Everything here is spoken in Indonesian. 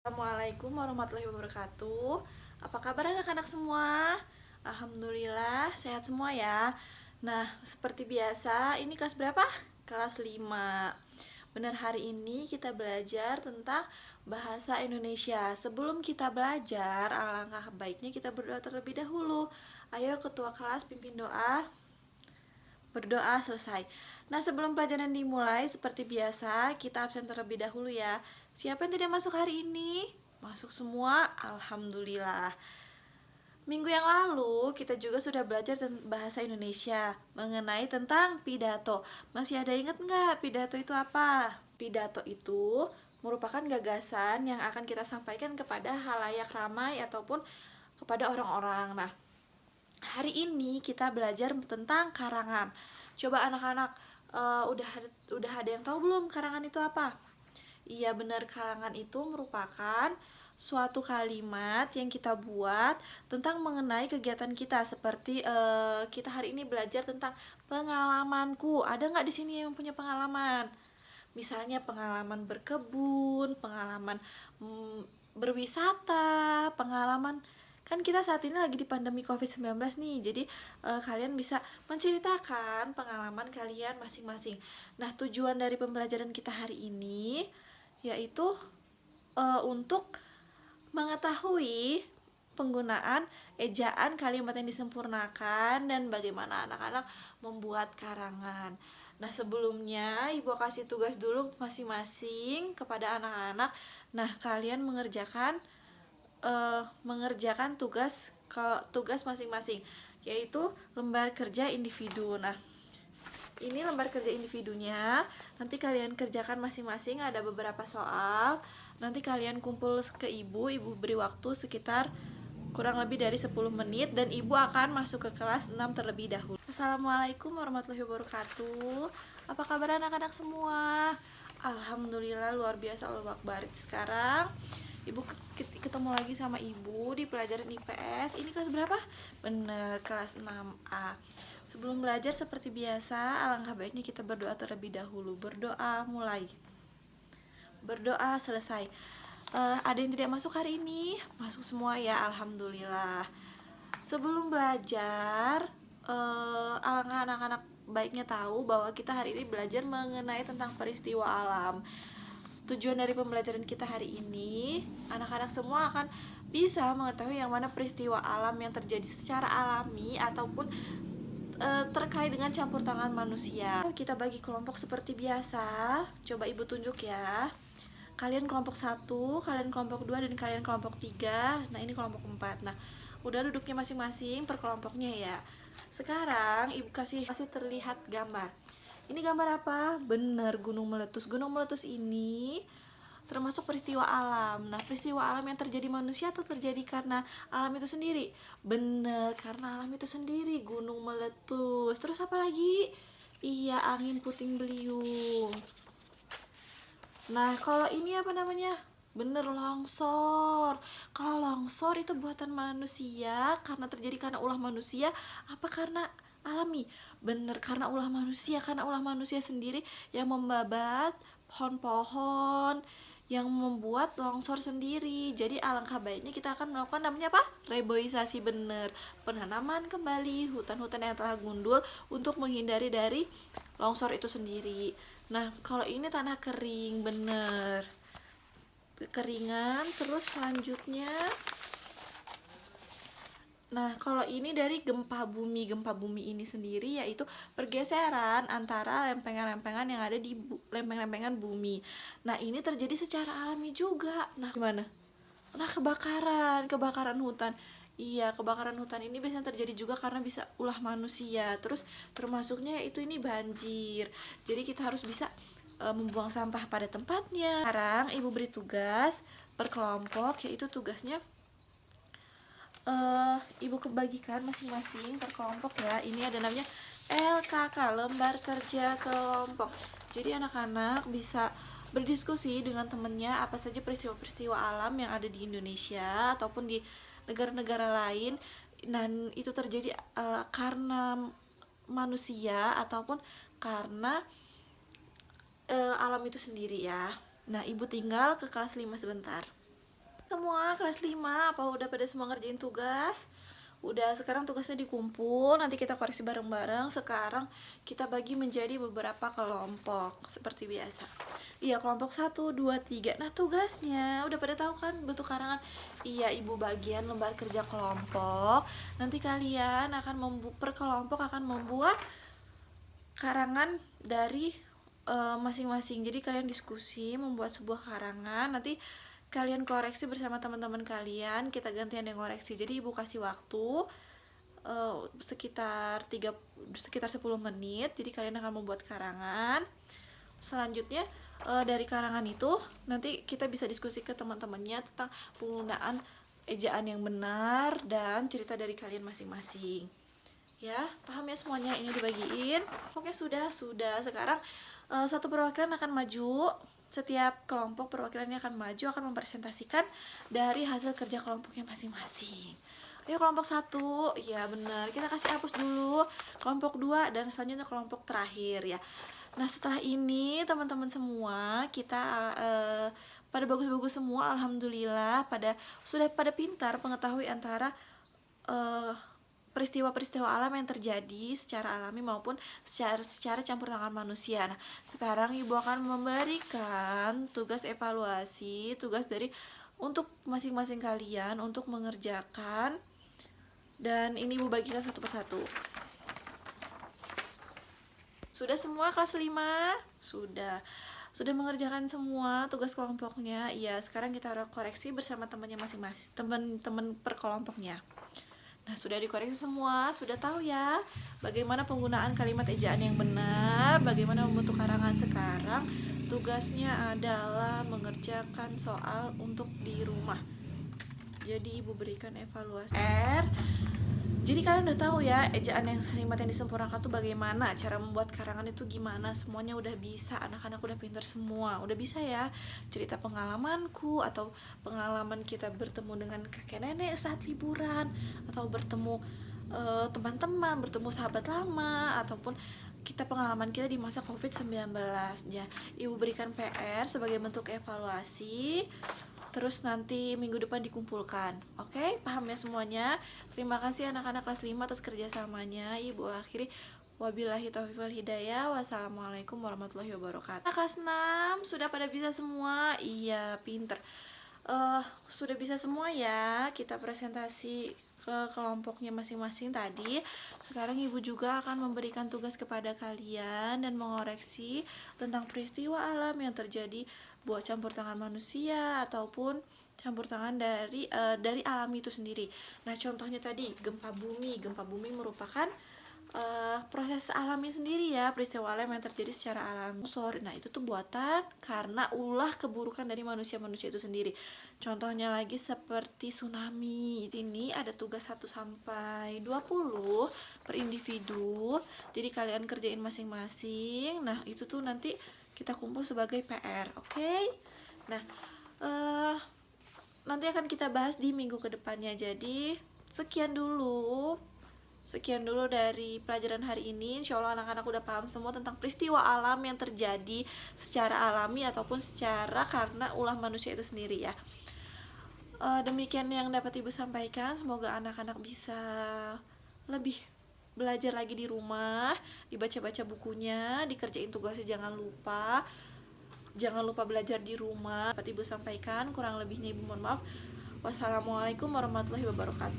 Assalamualaikum warahmatullahi wabarakatuh. Apa kabar anak-anak semua? Alhamdulillah sehat semua ya. Nah, seperti biasa, ini kelas berapa? Kelas 5. Benar, hari ini kita belajar tentang bahasa Indonesia. Sebelum kita belajar, alangkah baiknya kita berdoa terlebih dahulu. Ayo ketua kelas pimpin doa. Berdoa selesai. Nah, sebelum pelajaran dimulai, seperti biasa, kita absen terlebih dahulu ya. Siapa yang tidak masuk hari ini? Masuk semua, alhamdulillah. Minggu yang lalu, kita juga sudah belajar bahasa Indonesia mengenai tentang pidato. Masih ada ingat nggak pidato itu apa? Pidato itu merupakan gagasan yang akan kita sampaikan kepada halayak ramai ataupun kepada orang-orang. Nah, hari ini kita belajar tentang karangan. Coba anak-anak, udah ada yang tahu belum karangan itu apa? Iya benar, karangan itu merupakan suatu kalimat yang kita buat tentang mengenai kegiatan kita. Seperti kita hari ini belajar tentang pengalamanku. Ada nggak di sini yang punya pengalaman? Misalnya pengalaman berkebun, pengalaman berwisata, pengalaman, kan kita saat ini lagi di pandemi COVID-19 nih. Jadi kalian bisa menceritakan pengalaman kalian masing-masing. Nah, tujuan dari pembelajaran kita hari ini yaitu untuk mengetahui penggunaan ejaan kalimat yang disempurnakan dan bagaimana anak-anak membuat karangan. Nah, sebelumnya Ibu kasih tugas dulu masing-masing kepada anak-anak. Nah, kalian mengerjakan tugas masing-masing, yaitu lembar kerja individu. Nah, ini lembar kerja individunya. Nanti kalian kerjakan masing-masing, ada beberapa soal. Nanti kalian kumpul ke ibu beri waktu sekitar kurang lebih dari 10 menit dan ibu akan masuk ke kelas 6 terlebih dahulu. Assalamualaikum warahmatullahi wabarakatuh. Apa kabar anak-anak semua? Alhamdulillah luar biasa, Allahu Akbar. Sekarang ibu ketemu lagi sama ibu di pelajaran IPS. Ini kelas berapa? Bener, kelas 6A. Sebelum belajar seperti biasa, alangkah baiknya kita berdoa terlebih dahulu. Berdoa mulai. Berdoa selesai. Ada yang tidak masuk hari ini? Masuk semua ya, alhamdulillah. Sebelum belajar, alangkah anak-anak baiknya tahu bahwa kita hari ini belajar mengenai tentang peristiwa alam. Tujuan dari pembelajaran kita hari ini, anak-anak semua akan bisa mengetahui yang mana peristiwa alam yang terjadi secara alami ataupun terkait dengan campur tangan manusia. Kita bagi kelompok seperti biasa. Coba ibu tunjuk ya. Kalian kelompok 1, kalian kelompok 2, dan kalian kelompok 3. Nah, ini kelompok 4. Nah, udah duduknya masing-masing per kelompoknya ya. Sekarang ibu kasih terlihat gambar. Ini gambar apa? Bener, gunung meletus. Gunung meletus ini termasuk peristiwa alam. Nah, peristiwa alam yang terjadi manusia atau terjadi karena alam itu sendiri? Bener, karena alam itu sendiri, gunung meletus. Terus apa lagi? Iya, angin puting beliung. Nah, kalau ini apa namanya? Bener, longsor. Kalau longsor itu buatan manusia, karena ulah manusia, apa karena alami? Bener, karena ulah manusia sendiri yang membabat pohon-pohon, yang membuat longsor sendiri. Jadi alangkah baiknya kita akan melakukan namanya apa? Reboisasi. Bener, penanaman kembali hutan-hutan yang telah gundul untuk menghindari dari longsor itu sendiri. Nah, kalau ini tanah kering, bener, kekeringan. Terus selanjutnya, nah, kalau ini dari gempa bumi. Gempa bumi ini sendiri yaitu pergeseran antara lempengan-lempengan yang ada di lempeng-lempengan bumi. Nah, ini terjadi secara alami juga. Nah, gimana? Nah, kebakaran hutan. Iya, kebakaran hutan ini biasanya terjadi juga karena bisa ulah manusia. Terus termasuknya itu ini banjir. Jadi kita harus bisa membuang sampah pada tempatnya. Sekarang ibu beri tugas per kelompok, yaitu tugasnya ibu kebagikan masing-masing per kelompok ya. Ini ada namanya LKK, lembar kerja kelompok. Jadi anak-anak bisa berdiskusi dengan temennya apa saja peristiwa-peristiwa alam yang ada di Indonesia ataupun di negara-negara lain, dan itu terjadi karena manusia ataupun karena alam itu sendiri ya. Nah, ibu tinggal ke kelas 5 sebentar. Semua kelas 5 apa udah pada semua ngerjain tugas? Udah, sekarang tugasnya dikumpul, nanti kita koreksi bareng-bareng. Sekarang kita bagi menjadi beberapa kelompok seperti biasa. Iya, kelompok 1, 2, 3. Nah, tugasnya udah pada tahu kan bentuk karangan? Iya, Ibu bagian lembar kerja kelompok. Nanti kalian akan per kelompok akan membuat karangan dari masing-masing. Jadi kalian diskusi membuat sebuah karangan, nanti kalian koreksi bersama teman-teman kalian, kita gantian yang koreksi. Jadi Ibu kasih waktu sekitar 10 menit. Jadi kalian akan membuat karangan. Selanjutnya dari karangan itu nanti kita bisa diskusi ke teman-temannya tentang penggunaan ejaan yang benar dan cerita dari kalian masing-masing. Ya, paham ya semuanya? Ini dibagiin. Oke, sudah. Sekarang satu perwakilan akan maju. Setiap kelompok perwakilannya akan maju, akan mempresentasikan dari hasil kerja kelompoknya masing-masing. Ayo kelompok 1, ya benar, kita kasih hapus dulu. Kelompok 2 dan selanjutnya kelompok terakhir ya. Nah, setelah ini teman-teman semua kita pada bagus-bagus semua, alhamdulillah, sudah pada pintar mengetahui antara peristiwa-peristiwa alam yang terjadi secara alami maupun secara campur tangan manusia. Nah, sekarang Ibu akan memberikan tugas evaluasi, tugas untuk masing-masing kalian untuk mengerjakan, dan ini Ibu bagikan satu persatu. Sudah semua kelas 5? Sudah mengerjakan semua tugas kelompoknya. Iya, sekarang kita harus koreksi bersama temannya masing-masing, teman-teman per kelompoknya. Nah, sudah dikoreksi semua, sudah tahu ya bagaimana penggunaan kalimat ejaan yang benar, bagaimana membentuk karangan. Sekarang tugasnya adalah mengerjakan soal untuk di rumah. Jadi Ibu berikan evaluasi Jadi kalian udah tahu ya ejaan yang kalimat yang disempurnakan tuh bagaimana, cara membuat karangan itu gimana, semuanya udah bisa. Anak-anak udah pintar semua, udah bisa ya cerita pengalamanku atau pengalaman kita bertemu dengan kakek nenek saat liburan, atau bertemu teman-teman, bertemu sahabat lama, ataupun pengalaman kita di masa COVID-19 ya. Ibu berikan PR sebagai bentuk evaluasi. Terus nanti minggu depan dikumpulkan. Oke, paham ya semuanya? Terima kasih anak-anak kelas 5 atas kerjasamanya. Ibu akhiri, wabillahi taufiq wal hidayah. Wassalamualaikum warahmatullahi wabarakatuh. Anak kelas 6 sudah pada bisa semua? Iya, pinter. Sudah bisa semua ya. Kita presentasi ke kelompoknya masing-masing tadi. Sekarang Ibu juga akan memberikan tugas kepada kalian dan mengoreksi tentang peristiwa alam yang terjadi buat campur tangan manusia ataupun campur tangan dari alami itu sendiri. Nah, contohnya tadi gempa bumi. Gempa bumi merupakan proses alami sendiri ya, peristiwa alam yang terjadi secara alami. Nah, itu tuh buatan karena ulah keburukan dari manusia-manusia itu sendiri. Contohnya lagi seperti tsunami. Ini ada tugas 1 sampai 20 per individu. Jadi kalian kerjain masing-masing. Nah, itu tuh nanti kita kumpul sebagai PR, oke? Nah, nanti akan kita bahas di minggu kedepannya. Jadi sekian dulu dari pelajaran hari ini. Insya Allah anak-anak udah paham semua tentang peristiwa alam yang terjadi secara alami ataupun secara karena ulah manusia itu sendiri ya. Demikian yang dapat Ibu sampaikan. Semoga anak-anak bisa lebih belajar lagi di rumah, dibaca-baca bukunya, dikerjain tugasnya, jangan lupa belajar di rumah. Dapat Ibu sampaikan, kurang lebihnya Ibu mohon maaf. Wassalamualaikum warahmatullahi wabarakatuh.